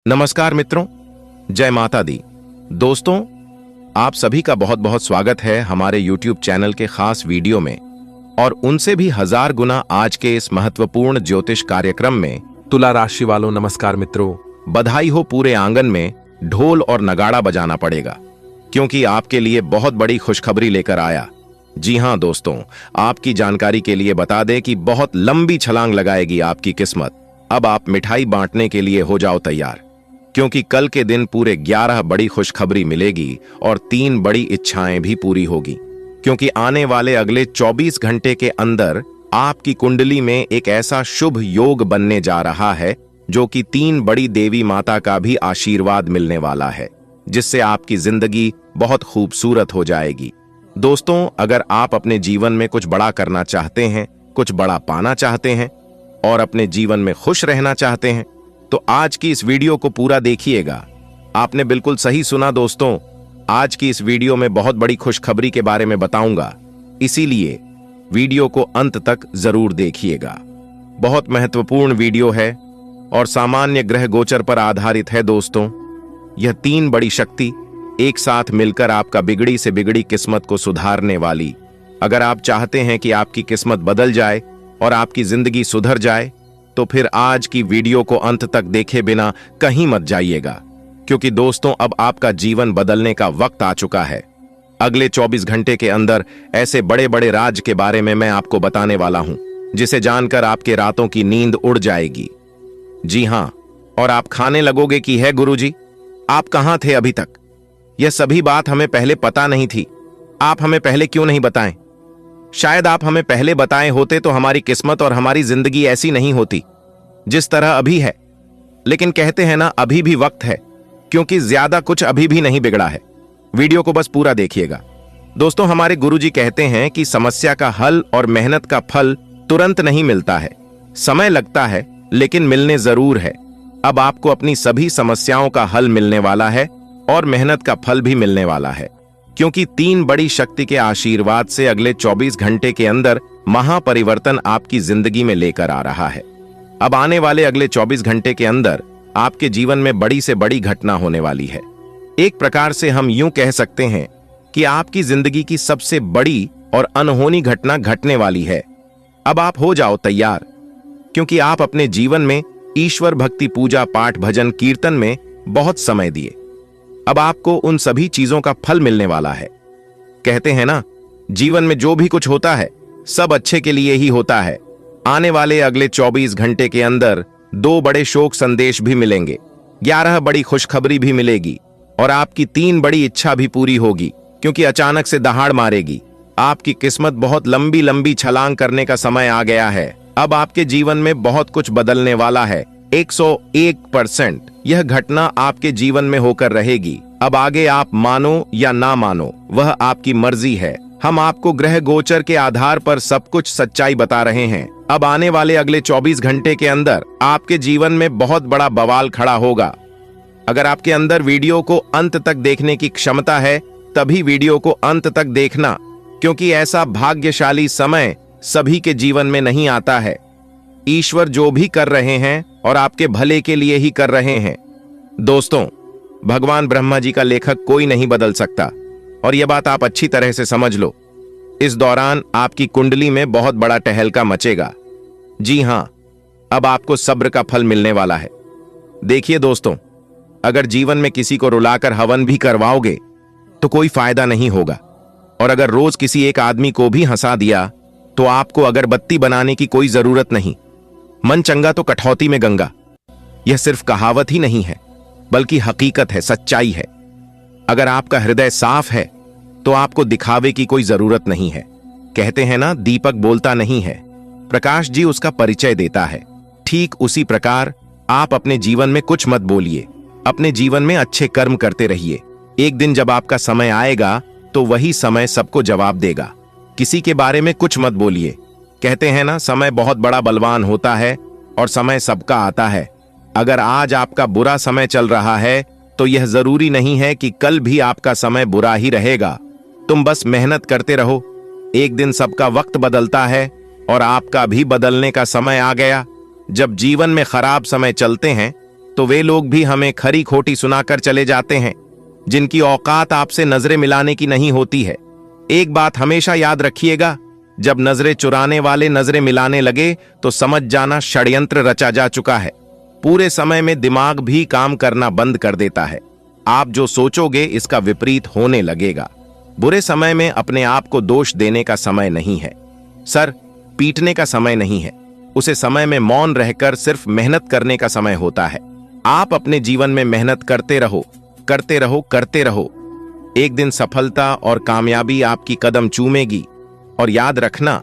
नमस्कार मित्रों, जय माता दी। दोस्तों, आप सभी का बहुत बहुत स्वागत है हमारे YouTube चैनल के खास वीडियो में और उनसे भी 1000 गुना आज के इस महत्वपूर्ण ज्योतिष कार्यक्रम में। तुला राशि वालों नमस्कार मित्रों। बधाई हो, पूरे आंगन में ढोल और नगाड़ा बजाना पड़ेगा क्योंकि आपके लिए बहुत बड़ी खुशखबरी लेकर आया। जी हां दोस्तों, आपकी जानकारी के लिए बता दें कि बहुत लंबी छलांग लगाएगी आपकी किस्मत। अब आप मिठाई बांटने के लिए हो जाओ तैयार, क्योंकि कल के दिन पूरे 11 बड़ी खुशखबरी मिलेगी और 3 बड़ी इच्छाएं भी पूरी होगी। क्योंकि आने वाले अगले 24 घंटे के अंदर आपकी कुंडली में एक ऐसा शुभ योग बनने जा रहा है जो कि 3 बड़ी देवी माता का भी आशीर्वाद मिलने वाला है, जिससे आपकी जिंदगी बहुत खूबसूरत हो जाएगी। दोस्तों, अगर आप अपने जीवन में कुछ बड़ा करना चाहते हैं, कुछ बड़ा पाना चाहते हैं और अपने जीवन में खुश रहना चाहते हैं तो आज की इस वीडियो को पूरा देखिएगा। आपने बिल्कुल सही सुना दोस्तों, आज की इस वीडियो में बहुत बड़ी खुशखबरी के बारे में बताऊंगा, इसीलिए वीडियो को अंत तक जरूर देखिएगा। बहुत महत्वपूर्ण वीडियो है और सामान्य ग्रह गोचर पर आधारित है दोस्तों। यह 3 बड़ी शक्ति एक साथ मिलकर आपका बिगड़ी से बिगड़ी किस्मत को सुधारने वाली। अगर आप चाहते हैं कि आपकी किस्मत बदल जाए और आपकी जिंदगी सुधर जाए तो फिर आज की वीडियो को अंत तक देखे बिना कहीं मत जाइएगा, क्योंकि दोस्तों अब आपका जीवन बदलने का वक्त आ चुका है। अगले 24 घंटे के अंदर ऐसे बड़े बड़े राज के बारे में मैं आपको बताने वाला हूं, जिसे जानकर आपके रातों की नींद उड़ जाएगी। जी हां, और आप खाने लगोगे कि है गुरुजी, आप कहां थे अभी तक? यह सभी बात हमें पहले पता नहीं थी। आप हमें पहले क्यों नहीं बताएं? शायद आप हमें पहले बताए होते तो हमारी किस्मत और हमारी जिंदगी ऐसी नहीं होती जिस तरह अभी है। लेकिन कहते हैं ना, अभी भी वक्त है, क्योंकि ज्यादा कुछ अभी भी नहीं बिगड़ा है। वीडियो को बस पूरा देखिएगा। दोस्तों, हमारे गुरुजी कहते हैं कि समस्या का हल और मेहनत का फल तुरंत नहीं मिलता है, समय लगता है, लेकिन मिलने जरूर है। अब आपको अपनी सभी समस्याओं का हल मिलने वाला है और मेहनत का फल भी मिलने वाला है, क्योंकि 3 बड़ी शक्ति के आशीर्वाद से अगले 24 घंटे के अंदर महापरिवर्तन आपकी जिंदगी में लेकर आ रहा है। अब आने वाले अगले 24 घंटे के अंदर आपके जीवन में बड़ी से बड़ी घटना होने वाली है। एक प्रकार से हम यूं कह सकते हैं कि आपकी जिंदगी की सबसे बड़ी और अनहोनी घटना घटने वाली है। अब आप हो जाओ तैयार, क्योंकि आप अपने जीवन में ईश्वर भक्ति, पूजा पाठ, भजन कीर्तन में बहुत समय दिए। अब आपको उन सभी चीजों का फल मिलने वाला है। कहते हैं ना, जीवन में जो भी कुछ होता है सब अच्छे के लिए ही होता है। आने वाले अगले 24 घंटे के अंदर 2 बड़े शोक संदेश भी मिलेंगे, 11 बड़ी खुशखबरी भी मिलेगी और आपकी 3 बड़ी इच्छा भी पूरी होगी, क्योंकि अचानक से दहाड़ मारेगी। आपकी किस्मत बहुत लंबी लंबी छलांग करने का समय आ गया है। अब आपके जीवन में बहुत कुछ बदलने वाला है। 101% यह घटना आपके जीवन में होकर रहेगी। अब आगे आप मानो या ना मानो, वह आपकी मर्जी है। हम आपको ग्रह गोचर के आधार पर सब कुछ सच्चाई बता रहे हैं। अब आने वाले अगले 24 घंटे के अंदर आपके जीवन में बहुत बड़ा बवाल खड़ा होगा। अगर आपके अंदर वीडियो को अंत तक देखने की क्षमता है, तभी वीडियो को अंत तक देखना, क्योंकि ऐसा भाग्यशाली समय सभी के जीवन में नहीं आता है। ईश्वर जो भी कर रहे हैं और आपके भले के लिए ही कर रहे हैं। दोस्तों, भगवान ब्रह्मा जी का लेखक कोई नहीं बदल सकता, और यह बात आप अच्छी तरह से समझ लो। इस दौरान आपकी कुंडली में बहुत बड़ा टहलका मचेगा। जी हां, अब आपको सब्र का फल मिलने वाला है। देखिए दोस्तों, अगर जीवन में किसी को रुलाकर हवन भी करवाओगे तो कोई फायदा नहीं होगा, और अगर रोज किसी एक आदमी को भी हंसा दिया तो आपको अगरबत्ती बनाने की कोई जरूरत नहीं। मन चंगा तो कठौती में गंगा। यह सिर्फ कहावत ही नहीं है, बल्कि हकीकत है, सच्चाई है। अगर आपका हृदय साफ है तो आपको दिखावे की कोई जरूरत नहीं है। कहते हैं ना, दीपक बोलता नहीं है, प्रकाश जी उसका परिचय देता है। ठीक उसी प्रकार आप अपने जीवन में कुछ मत बोलिए, अपने जीवन में अच्छे कर्म करते रहिए। एक दिन जब आपका समय आएगा तो वही समय सबको जवाब देगा। किसी के बारे में कुछ मत बोलिए। कहते हैं ना, समय बहुत बड़ा बलवान होता है और समय सबका आता है। अगर आज आपका बुरा समय चल रहा है तो यह जरूरी नहीं है कि कल भी आपका समय बुरा ही रहेगा। तुम बस मेहनत करते रहो। एक दिन सबका वक्त बदलता है और आपका भी बदलने का समय आ गया। जब जीवन में खराब समय चलते हैं तो वे लोग भी हमें खरी खोटी सुनाकर चले जाते हैं, जिनकी औकात आपसे नजरें मिलाने की नहीं होती है। एक बात हमेशा याद रखिएगा, जब नजरें चुराने वाले नजरें मिलाने लगे तो समझ जाना षड्यंत्र रचा जा चुका है। पूरे समय में दिमाग भी काम करना बंद कर देता है। आप जो सोचोगे इसका विपरीत होने लगेगा। बुरे समय में अपने आप को दोष देने का समय नहीं है, सर पीटने का समय नहीं है। उसे समय में मौन रहकर सिर्फ मेहनत करने का समय होता है। आप अपने जीवन में मेहनत करते रहो, करते रहो, करते रहो। एक दिन सफलता और कामयाबी आपकी कदम चूमेगी। और याद रखना,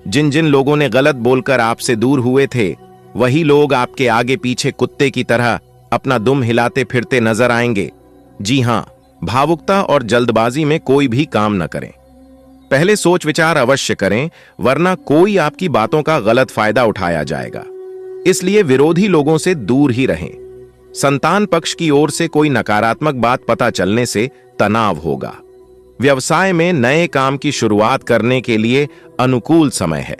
जिन जिन लोगों ने गलत बोलकर आपसे दूर हुए थे, वही लोग आपके आगे पीछे कुत्ते की तरह अपना दुम हिलाते फिरते नजर आएंगे। जी हां, भावुकता और जल्दबाजी में कोई भी काम न करें। पहले सोच विचार अवश्य करें, वरना कोई आपकी बातों का गलत फायदा उठाया जाएगा। इसलिए विरोधी लोगों से दूर ही रहें। संतान पक्ष की ओर से कोई नकारात्मक बात पता चलने से तनाव होगा। व्यवसाय में नए काम की शुरुआत करने के लिए अनुकूल समय है।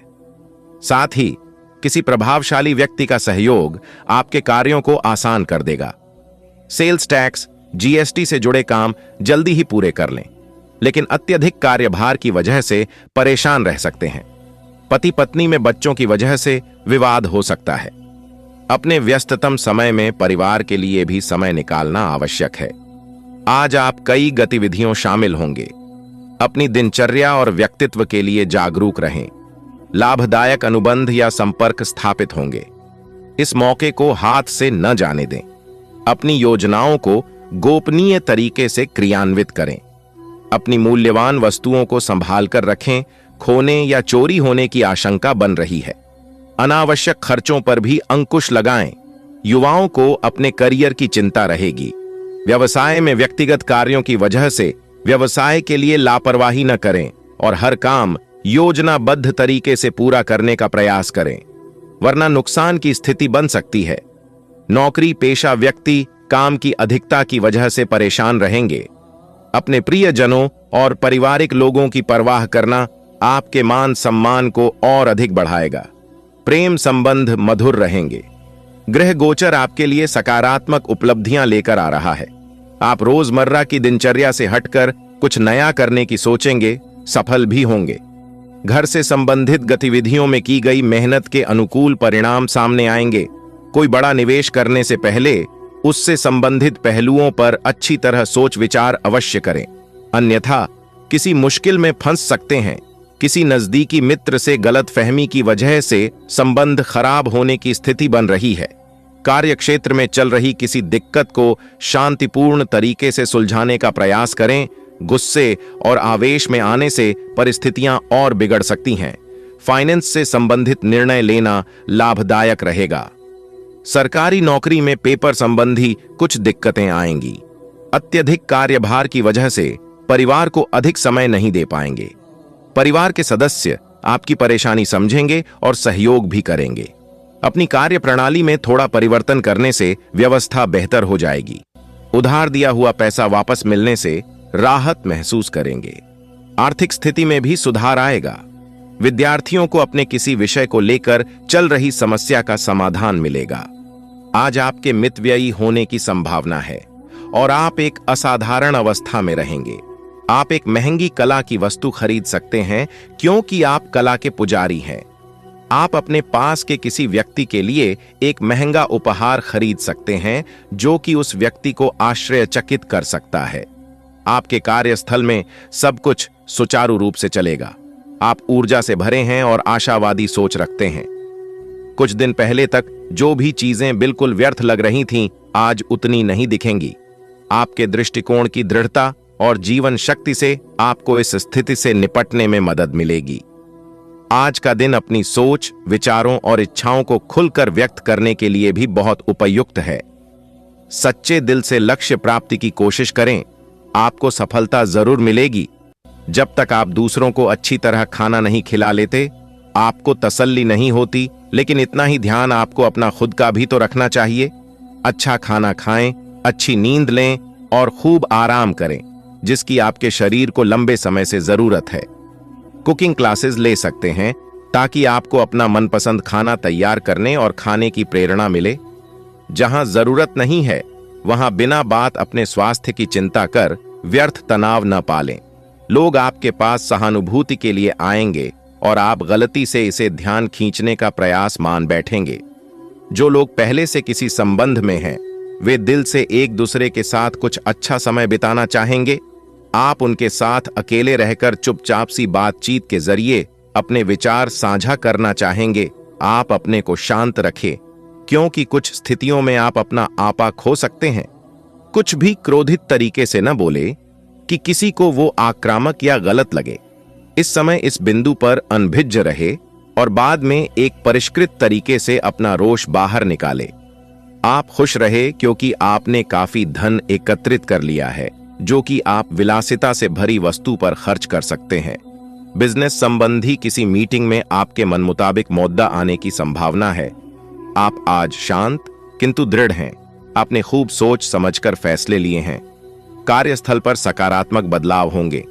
साथ ही किसी प्रभावशाली व्यक्ति का सहयोग आपके कार्यों को आसान कर देगा। सेल्स टैक्स, जीएसटी से जुड़े काम जल्दी ही पूरे कर लें, लेकिन अत्यधिक कार्यभार की वजह से परेशान रह सकते हैं। पति पत्नी में बच्चों की वजह से विवाद हो सकता है। अपने व्यस्ततम समय में परिवार के लिए भी समय निकालना आवश्यक है। आज आप कई गतिविधियों शामिल होंगे। अपनी दिनचर्या और व्यक्तित्व के लिए जागरूक रहें। लाभदायक अनुबंध या संपर्क स्थापित होंगे। इस मौके को हाथ से न जाने दें। अपनी योजनाओं को गोपनीय तरीके से क्रियान्वित करें। अपनी मूल्यवान वस्तुओं को संभाल कर रखें। खोने या चोरी होने की आशंका बन रही है। अनावश्यक खर्चों पर भी अंकुश लगाएं। युवाओं को अपने करियर की चिंता रहेगी। व्यवसाय में व्यक्तिगत कार्यों की वजह से व्यवसाय के लिए लापरवाही न करें और हर काम योजनाबद्ध तरीके से पूरा करने का प्रयास करें, वरना नुकसान की स्थिति बन सकती है। नौकरी पेशा व्यक्ति काम की अधिकता की वजह से परेशान रहेंगे। अपने प्रियजनों और पारिवारिक लोगों की परवाह करना आपके मान सम्मान को और अधिक बढ़ाएगा। प्रेम संबंध मधुर रहेंगे। ग्रह गोचर आपके लिए सकारात्मक उपलब्धियां लेकर आ रहा है। आप रोजमर्रा की दिनचर्या से हटकर कुछ नया करने की सोचेंगे, सफल भी होंगे। घर से संबंधित गतिविधियों में की गई मेहनत के अनुकूल परिणाम सामने आएंगे। कोई बड़ा निवेश करने से पहले उससे संबंधित पहलुओं पर अच्छी तरह सोच विचार अवश्य करें, अन्यथा किसी मुश्किल में फंस सकते हैं। किसी नजदीकी मित्र से गलतफहमी की वजह से संबंध खराब होने की स्थिति बन रही है। कार्य क्षेत्र में चल रही किसी दिक्कत को शांतिपूर्ण तरीके से सुलझाने का प्रयास करें। गुस्से और आवेश में आने से परिस्थितियां और बिगड़ सकती हैं। फाइनेंस से संबंधित निर्णय लेना लाभदायक रहेगा। सरकारी नौकरी में पेपर संबंधी कुछ दिक्कतें आएंगी। अत्यधिक कार्यभार की वजह से परिवार को अधिक समय नहीं दे पाएंगे। परिवार के सदस्य आपकी परेशानी समझेंगे और सहयोग भी करेंगे। अपनी कार्य प्रणाली में थोड़ा परिवर्तन करने से व्यवस्था बेहतर हो जाएगी। उधार दिया हुआ पैसा वापस मिलने से राहत महसूस करेंगे। आर्थिक स्थिति में भी सुधार आएगा। विद्यार्थियों को अपने किसी विषय को लेकर चल रही समस्या का समाधान मिलेगा। आज आपके मितव्ययी होने की संभावना है और आप एक असाधारण अवस्था में रहेंगे। आप एक महंगी कला की वस्तु खरीद सकते हैं क्योंकि आप कला के पुजारी हैं। आप अपने पास के किसी व्यक्ति के लिए एक महंगा उपहार खरीद सकते हैं जो कि उस व्यक्ति को आश्चर्यचकित कर सकता है। आपके कार्यस्थल में सब कुछ सुचारू रूप से चलेगा। आप ऊर्जा से भरे हैं और आशावादी सोच रखते हैं। कुछ दिन पहले तक जो भी चीजें बिल्कुल व्यर्थ लग रही थीं, आज उतनी नहीं दिखेंगी। आपके दृष्टिकोण की दृढ़ता और जीवन शक्ति से आपको इस स्थिति से निपटने में मदद मिलेगी। आज का दिन अपनी सोच, विचारों और इच्छाओं को खुलकर व्यक्त करने के लिए भी बहुत उपयुक्त है। सच्चे दिल से लक्ष्य प्राप्ति की कोशिश करें, आपको सफलता जरूर मिलेगी। जब तक आप दूसरों को अच्छी तरह खाना नहीं खिला लेते, आपको तसल्ली नहीं होती, लेकिन इतना ही ध्यान आपको अपना खुद का भी तो रखना चाहिए। अच्छा खाना खाएं, अच्छी नींद लें और खूब आराम करें, जिसकी आपके शरीर को लंबे समय से जरूरत है। कुकिंग क्लासेस ले सकते हैं ताकि आपको अपना मनपसंद खाना तैयार करने और खाने की प्रेरणा मिले। जहां जरूरत नहीं है वहां बिना बात अपने स्वास्थ्य की चिंता कर व्यर्थ तनाव न पालें। लोग आपके पास सहानुभूति के लिए आएंगे और आप गलती से इसे ध्यान खींचने का प्रयास मान बैठेंगे। जो लोग पहले से किसी संबंध में हैं, वे दिल से एक दूसरे के साथ कुछ अच्छा समय बिताना चाहेंगे। आप उनके साथ अकेले रहकर चुपचाप सी बातचीत के जरिए अपने विचार साझा करना चाहेंगे। आप अपने को शांत रखें, क्योंकि कुछ स्थितियों में आप अपना आपा खो सकते हैं। कुछ भी क्रोधित तरीके से न बोले कि किसी को वो आक्रामक या गलत लगे। इस समय इस बिंदु पर अनभिज्ञ रहे और बाद में एक परिष्कृत तरीके से अपना रोष बाहर निकाले। आप खुश रहे क्योंकि आपने काफी धन एकत्रित कर लिया है, जो कि आप विलासिता से भरी वस्तु पर खर्च कर सकते हैं। बिजनेस संबंधी किसी मीटिंग में आपके मन मुताबिक मुद्दा आने की संभावना है। आप आज शांत किंतु दृढ़ हैं। आपने खूब सोच समझकर फैसले लिए हैं। कार्यस्थल पर सकारात्मक बदलाव होंगे।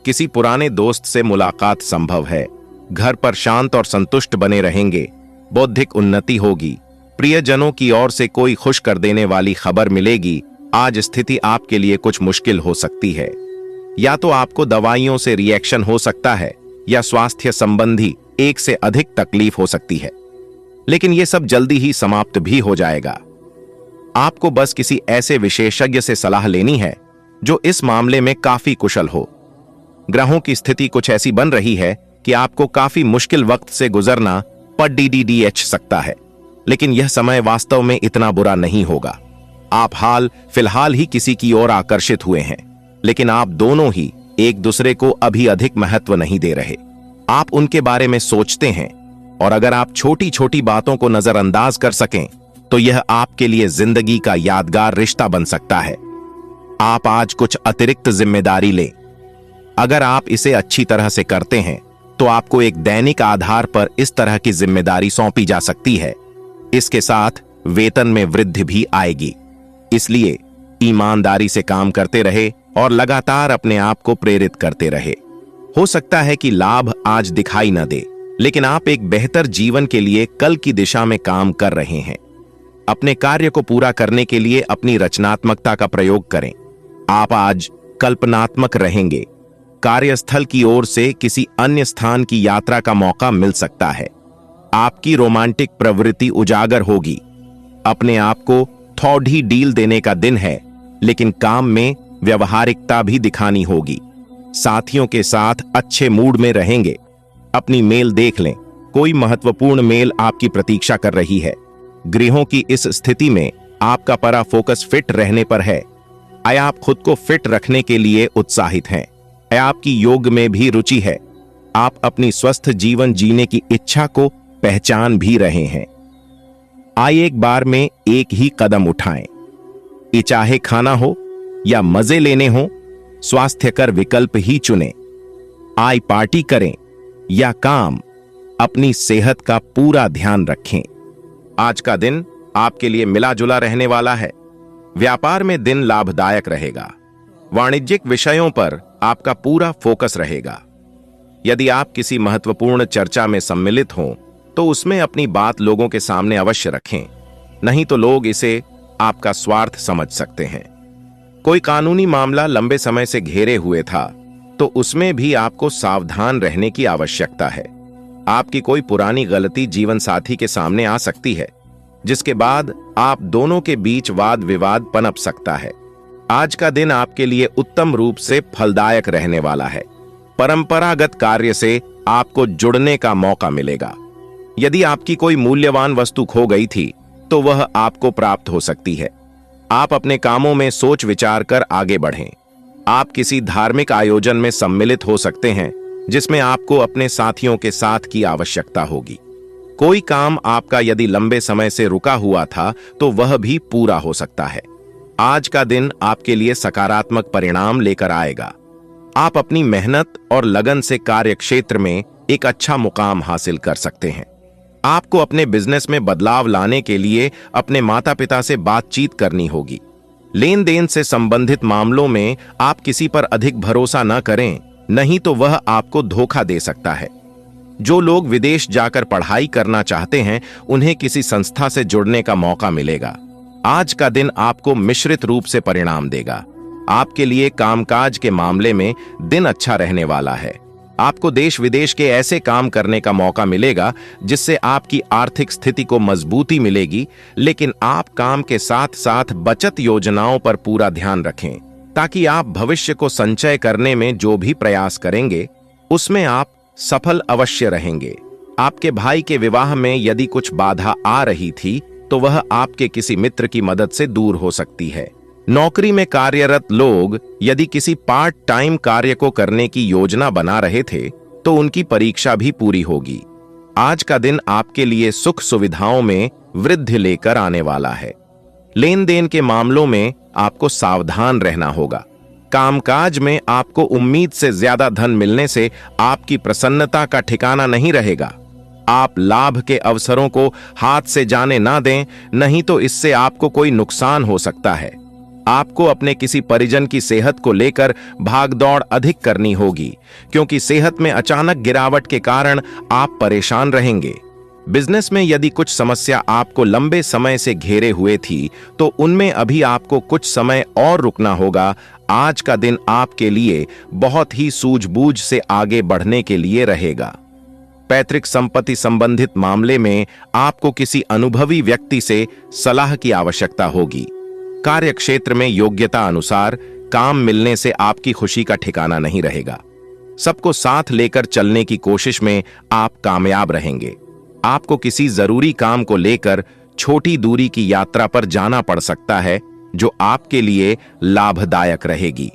किसी पुराने दोस्त से मुलाकात संभव है। घर पर शांत और संतुष्ट बने रहेंगे। बौद्धिक उन्नति होगी। प्रियजनों की ओर से कोई खुश कर देने वाली खबर मिलेगी। आज स्थिति आपके लिए कुछ मुश्किल हो सकती है। या तो आपको दवाइयों से रिएक्शन हो सकता है या स्वास्थ्य संबंधी एक से अधिक तकलीफ हो सकती है, लेकिन यह सब जल्दी ही समाप्त भी हो जाएगा। आपको बस किसी ऐसे विशेषज्ञ से सलाह लेनी है जो इस मामले में काफी कुशल हो। ग्रहों की स्थिति कुछ ऐसी बन रही है कि आपको काफी मुश्किल वक्त से गुजरना पड़ सकता है, लेकिन यह समय वास्तव में इतना बुरा नहीं होगा। आप हाल फिलहाल ही किसी की ओर आकर्षित हुए हैं, लेकिन आप दोनों ही एक दूसरे को अभी अधिक महत्व नहीं दे रहे। आप उनके बारे में सोचते हैं, और अगर आप छोटी छोटी बातों को नजरअंदाज कर सकें तो यह आपके लिए जिंदगी का यादगार रिश्ता बन सकता है। आप आज कुछ अतिरिक्त जिम्मेदारी लें। अगर आप इसे अच्छी तरह से करते हैं तो आपको एक दैनिक आधार पर इस तरह की जिम्मेदारी सौंपी जा सकती है। इसके साथ वेतन में वृद्धि भी आएगी। इसलिए ईमानदारी से काम करते रहे और लगातार अपने आप को प्रेरित करते रहे। हो सकता है कि लाभ आज दिखाई न दे, लेकिन आप एक बेहतर जीवन के लिए कल की दिशा में काम कर रहे हैं। अपने कार्य को पूरा करने के लिए अपनी रचनात्मकता का प्रयोग करें। आप आज कल्पनात्मक रहेंगे। कार्यस्थल की ओर से किसी अन्य स्थान की यात्रा का मौका मिल सकता है। आपकी रोमांटिक प्रवृत्ति उजागर होगी। अपने आप को थोड़ी डील देने का दिन है, लेकिन काम में व्यवहारिकता भी दिखानी होगी। साथियों के साथ अच्छे मूड में रहेंगे। अपनी मेल देख लें, कोई महत्वपूर्ण मेल आपकी प्रतीक्षा कर रही है। गृहों की इस स्थिति में आपका पूरा फोकस फिट रहने पर है। आया आप खुद को फिट रखने के लिए उत्साहित हैं? आया आपकी योग में भी रुचि है? आप अपनी स्वस्थ जीवन जीने की इच्छा को पहचान भी रहे हैं? आइए एक बार में एक ही कदम उठाएं। ये चाहे खाना हो या मजे लेने हो, स्वास्थ्यकर विकल्प ही चुनें। आय पार्टी करें या काम, अपनी सेहत का पूरा ध्यान रखें। आज का दिन आपके लिए मिला जुला रहने वाला है। व्यापार में दिन लाभदायक रहेगा। वाणिज्यिक विषयों पर आपका पूरा फोकस रहेगा। यदि आप किसी महत्वपूर्ण चर्चा में सम्मिलित हों तो उसमें अपनी बात लोगों के सामने अवश्य रखें, नहीं तो लोग इसे आपका स्वार्थ समझ सकते हैं। कोई कानूनी मामला लंबे समय से घेरे हुए था तो उसमें भी आपको सावधान रहने की आवश्यकता है। आपकी कोई पुरानी गलती जीवन साथी के सामने आ सकती है, जिसके बाद आप दोनों के बीच वाद विवाद पनप सकता है। आज का दिन आपके लिए उत्तम रूप से फलदायक रहने वाला है। परंपरागत कार्य से आपको जुड़ने का मौका मिलेगा। यदि आपकी कोई मूल्यवान वस्तु खो गई थी तो वह आपको प्राप्त हो सकती है। आप अपने कामों में सोच विचार कर आगे बढ़ें। आप किसी धार्मिक आयोजन में सम्मिलित हो सकते हैं जिसमें आपको अपने साथियों के साथ की आवश्यकता होगी। कोई काम आपका यदि लंबे समय से रुका हुआ था तो वह भी पूरा हो सकता है। आज का दिन आपके लिए सकारात्मक परिणाम लेकर आएगा। आप अपनी मेहनत और लगन से कार्य क्षेत्र में एक अच्छा मुकाम हासिल कर सकते हैं। आपको अपने बिजनेस में बदलाव लाने के लिए अपने माता पिता से बातचीत करनी होगी। लेन देन से संबंधित मामलों में आप किसी पर अधिक भरोसा न करें, नहीं तो वह आपको धोखा दे सकता है। जो लोग विदेश जाकर पढ़ाई करना चाहते हैं उन्हें किसी संस्था से जुड़ने का मौका मिलेगा। आज का दिन आपको मिश्रित रूप से परिणाम देगा। आपके लिए कामकाज के मामले में दिन अच्छा रहने वाला है। आपको देश विदेश के ऐसे काम करने का मौका मिलेगा जिससे आपकी आर्थिक स्थिति को मजबूती मिलेगी, लेकिन आप काम के साथ साथ बचत योजनाओं पर पूरा ध्यान रखें ताकि आप भविष्य को संचय करने में जो भी प्रयास करेंगे उसमें आप सफल अवश्य रहेंगे। आपके भाई के विवाह में यदि कुछ बाधा आ रही थी तो वह आपके किसी मित्र की मदद से दूर हो सकती है। नौकरी में कार्यरत लोग यदि किसी पार्ट टाइम कार्य को करने की योजना बना रहे थे तो उनकी परीक्षा भी पूरी होगी। आज का दिन आपके लिए सुख सुविधाओं में वृद्धि लेकर आने वाला है। लेन देन के मामलों में आपको सावधान रहना होगा। कामकाज में आपको उम्मीद से ज्यादा धन मिलने से आपकी प्रसन्नता का ठिकाना नहीं रहेगा। आप लाभ के अवसरों को हाथ से जाने ना दें, नहीं तो इससे आपको कोई नुकसान हो सकता है। आपको अपने किसी परिजन की सेहत को लेकर भागदौड़ अधिक करनी होगी, क्योंकि सेहत में अचानक गिरावट के कारण आप परेशान रहेंगे। बिजनेस में यदि कुछ समस्या आपको लंबे समय से घेरे हुए थी तो उनमें अभी आपको कुछ समय और रुकना होगा। आज का दिन आपके लिए बहुत ही सूझबूझ से आगे बढ़ने के लिए रहेगा। पैतृक संपत्ति संबंधित मामले में आपको किसी अनुभवी व्यक्ति से सलाह की आवश्यकता होगी। कार्य क्षेत्र में योग्यता अनुसार काम मिलने से आपकी खुशी का ठिकाना नहीं रहेगा। सबको साथ लेकर चलने की कोशिश में आप कामयाब रहेंगे। आपको किसी जरूरी काम को लेकर छोटी दूरी की यात्रा पर जाना पड़ सकता है जो आपके लिए लाभदायक रहेगी।